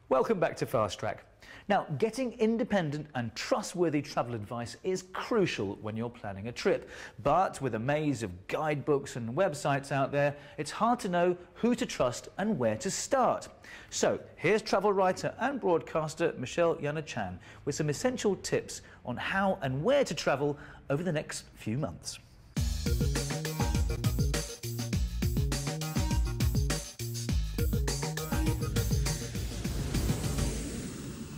Welcome back to Fast Track. Now, getting independent and trustworthy travel advice is crucial when you're planning a trip. But with a maze of guidebooks and websites out there, it's hard to know who to trust and where to start. So, here's travel writer and broadcaster Michelle Yana-Chan with some essential tips on how and where to travel over the next few months.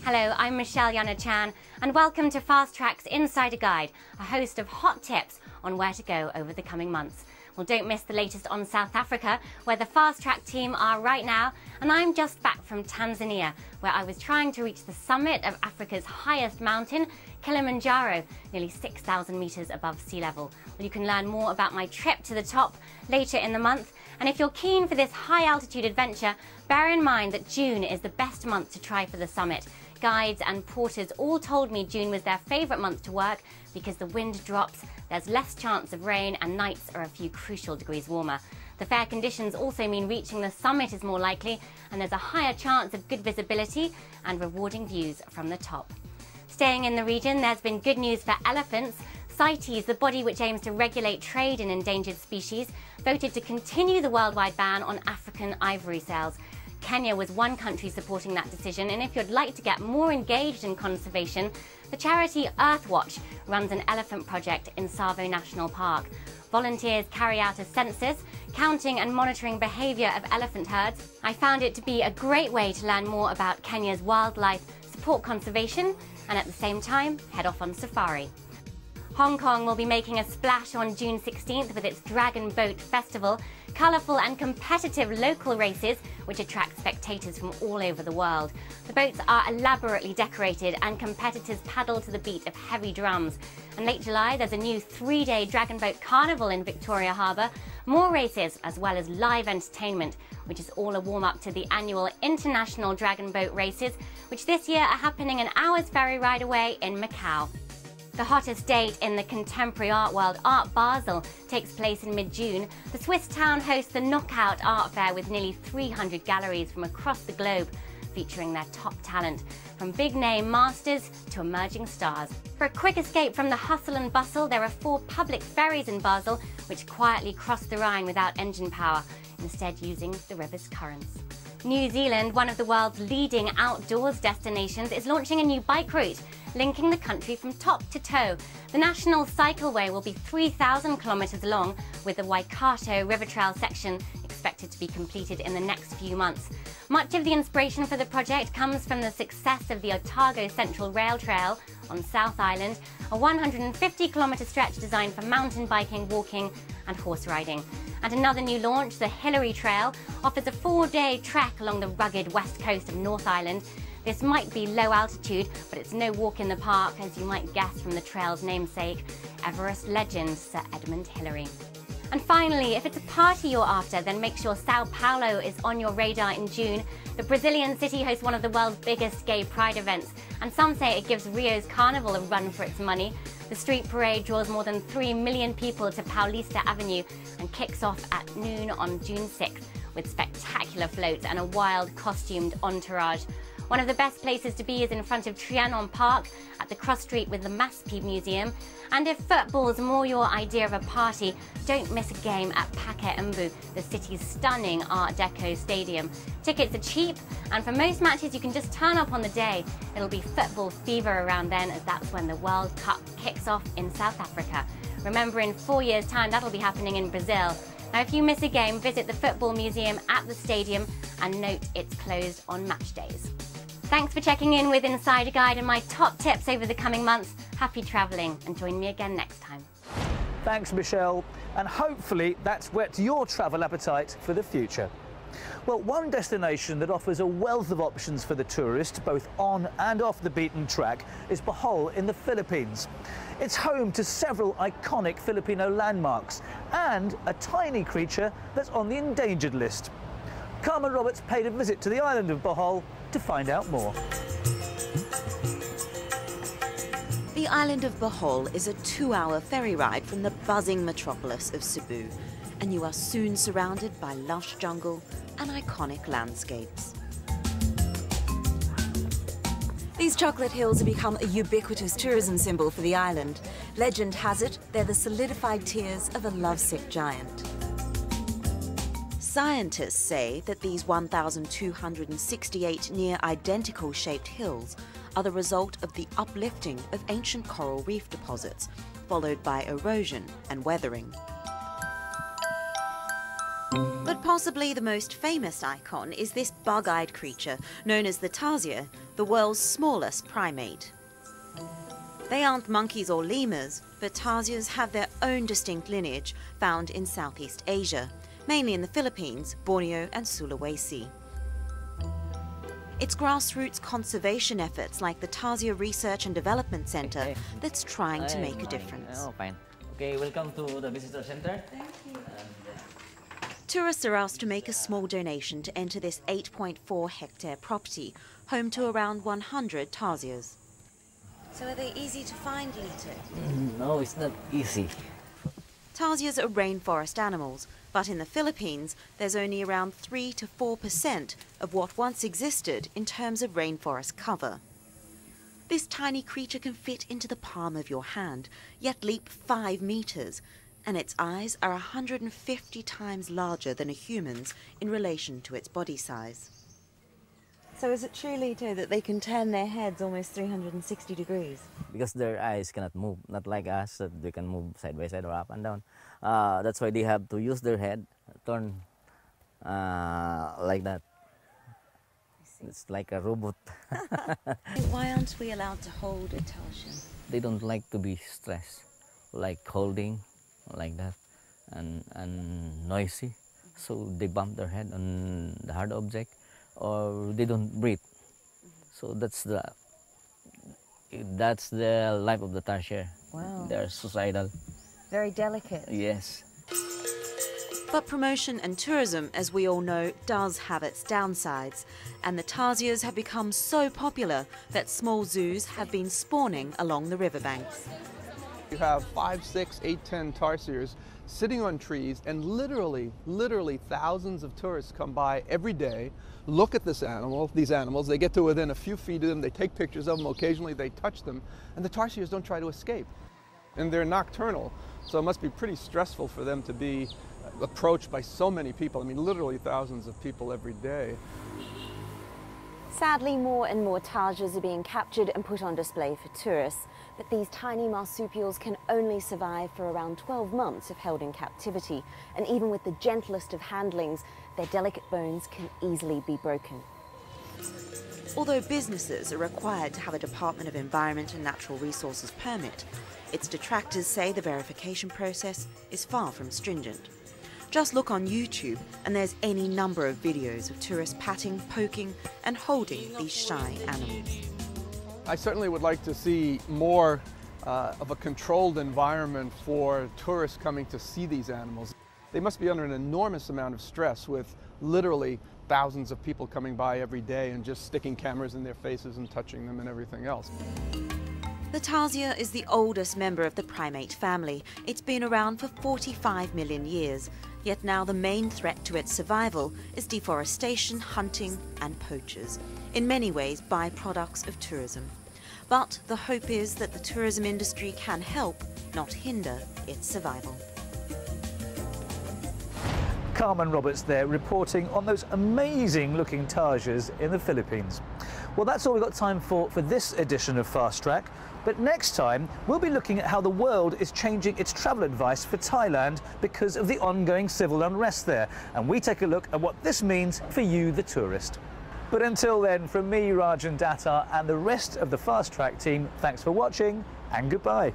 Hello, I'm Michelle Yana-Chan and welcome to Fast Track's Insider Guide, a host of hot tips on where to go over the coming months. Well, don't miss the latest on South Africa, where the Fast Track team are right now, and I'm just back from Tanzania, where I was trying to reach the summit of Africa's highest mountain, Kilimanjaro, nearly 6,000 meters above sea level. Well, you can learn more about my trip to the top later in the month, and if you're keen for this high altitude adventure, bear in mind that June is the best month to try for the summit. Guides and porters all told me June was their favourite month to work because the wind drops, there's less chance of rain and nights are a few crucial degrees warmer. The fair conditions also mean reaching the summit is more likely and there's a higher chance of good visibility and rewarding views from the top. Staying in the region, there's been good news for elephants. CITES, the body which aims to regulate trade in endangered species, voted to continue the worldwide ban on African ivory sales. Kenya was one country supporting that decision, and if you'd like to get more engaged in conservation, the charity Earthwatch runs an elephant project in Tsavo National Park. Volunteers carry out a census, counting and monitoring behaviour of elephant herds. I found it to be a great way to learn more about Kenya's wildlife, support conservation, and at the same time, head off on safari. Hong Kong will be making a splash on June 16th with its Dragon Boat Festival, colourful and competitive local races which attract spectators from all over the world. The boats are elaborately decorated and competitors paddle to the beat of heavy drums. And late July there's a new 3-day Dragon Boat Carnival in Victoria Harbour, more races as well as live entertainment, which is all a warm-up to the annual International Dragon Boat Races, which this year are happening an hour's ferry ride away in Macau. The hottest date in the contemporary art world, Art Basel, takes place in mid-June. The Swiss town hosts the Knockout Art Fair with nearly 300 galleries from across the globe, featuring their top talent, from big-name masters to emerging stars. For a quick escape from the hustle and bustle, there are 4 public ferries in Basel which quietly cross the Rhine without engine power, instead using the river's currents. New Zealand, one of the world's leading outdoors destinations, is launching a new bike route, linking the country from top to toe. The National Cycleway will be 3,000 kilometres long, with the Waikato River Trail section expected to be completed in the next few months. Much of the inspiration for the project comes from the success of the Otago Central Rail Trail on South Island, a 150-kilometre stretch designed for mountain biking, walking and horse riding. And another new launch, the Hillary Trail, offers a 4-day trek along the rugged west coast of North Island. This might be low altitude, but it's no walk in the park, as you might guess from the trail's namesake, Everest legend Sir Edmund Hillary. And finally, if it's a party you're after, then make sure Sao Paulo is on your radar in June. The Brazilian city hosts one of the world's biggest gay pride events, and some say it gives Rio's carnival a run for its money. The street parade draws more than 3 million people to Paulista Avenue and kicks off at noon on June 6th with spectacular floats and a wild costumed entourage. One of the best places to be is in front of Trianon Park at the cross street with the Maspi Museum. And if football's more your idea of a party, don't miss a game at Pacaembu, the city's stunning Art Deco stadium. Tickets are cheap, and for most matches you can just turn up on the day. It'll be football fever around then, as that's when the World Cup kicks off in South Africa. Remember, in 4 years' time that'll be happening in Brazil. Now if you miss a game, visit the Football Museum at the stadium and note it's closed on match days. Thanks for checking in with Insider Guide and my top tips over the coming months. Happy travelling, and join me again next time. Thanks, Michelle, and hopefully that's whet your travel appetite for the future. Well, one destination that offers a wealth of options for the tourist, both on and off the beaten track, is Bohol in the Philippines. It's home to several iconic Filipino landmarks and a tiny creature that's on the endangered list. Carmen Roberts paid a visit to the island of Bohol to find out more. The The island of Bohol is a 2-hour ferry ride from the buzzing metropolis of Cebu, and you are soon surrounded by lush jungle and iconic landscapes. These chocolate hills have become a ubiquitous tourism symbol for the island. Legend has it they're the solidified tears of a lovesick giant. Scientists say that these 1,268 near-identical shaped hills are the result of the uplifting of ancient coral reef deposits, followed by erosion and weathering. But possibly the most famous icon is this bug-eyed creature known as the tarsier, the world's smallest primate. They aren't monkeys or lemurs, but tarsiers have their own distinct lineage found in Southeast Asia, mainly in the Philippines, Borneo and Sulawesi. It's grassroots conservation efforts like the Tarsier Research and Development Center that's trying to make a difference. Oh, fine. Okay, welcome to the visitor center. Thank you. Tourists are asked to make a small donation to enter this 8.4-hectare property, home to around 100 tarsiers. So are they easy to find, Lito? No, it's not easy. Tarsiers are rainforest animals, but in the Philippines, there's only around 3 to 4% of what once existed in terms of rainforest cover. This tiny creature can fit into the palm of your hand, yet leap 5 meters, and its eyes are 150 times larger than a human's in relation to its body size. So is it true, Lito, that they can turn their heads almost 360 degrees? Because their eyes cannot move, not like us, that they can move side by side or up and down. That's why they have to use their head, turn like that. It's like a robot. Why aren't we allowed to hold a tarsier? They don't like to be stressed, like holding, like that, and noisy. So they bump their head on the hard object, or they don't breathe. So that's the life of the tarsier. Wow. They're suicidal. Very delicate. Yes. But promotion and tourism, as we all know, does have its downsides. And the tarsiers have become so popular that small zoos have been spawning along the riverbanks. You have 5, 6, 8, 10 tarsiers sitting on trees, and literally thousands of tourists come by every day, look at these animals, they get to within a few feet of them, they take pictures of them, occasionally they touch them, and the tarsiers don't try to escape. And they're nocturnal, so it must be pretty stressful for them to be approached by so many people. I mean, literally thousands of people every day. Sadly, more and more tarsiers are being captured and put on display for tourists. But these tiny marsupials can only survive for around 12 months if held in captivity. And even with the gentlest of handlings, their delicate bones can easily be broken. Although businesses are required to have a Department of Environment and Natural Resources permit, its detractors say the verification process is far from stringent. Just look on YouTube and there's any number of videos of tourists patting, poking and holding these shy animals. I certainly would like to see more of a controlled environment for tourists coming to see these animals. They must be under an enormous amount of stress with literally thousands of people coming by every day and just sticking cameras in their faces and touching them and everything else. The tarsier is the oldest member of the primate family. It's been around for 45 million years. Yet now the main threat to its survival is deforestation, hunting and poachers. In many ways, byproducts of tourism. But the hope is that the tourism industry can help, not hinder, its survival. Carmen Roberts there reporting on those amazing looking tarsiers in the Philippines. Well, that's all we've got time for this edition of Fast Track. But next time, we'll be looking at how the world is changing its travel advice for Thailand because of the ongoing civil unrest there. And we take a look at what this means for you, the tourist. But until then, from me, Rajan Datta, and the rest of the Fast Track team, thanks for watching and goodbye.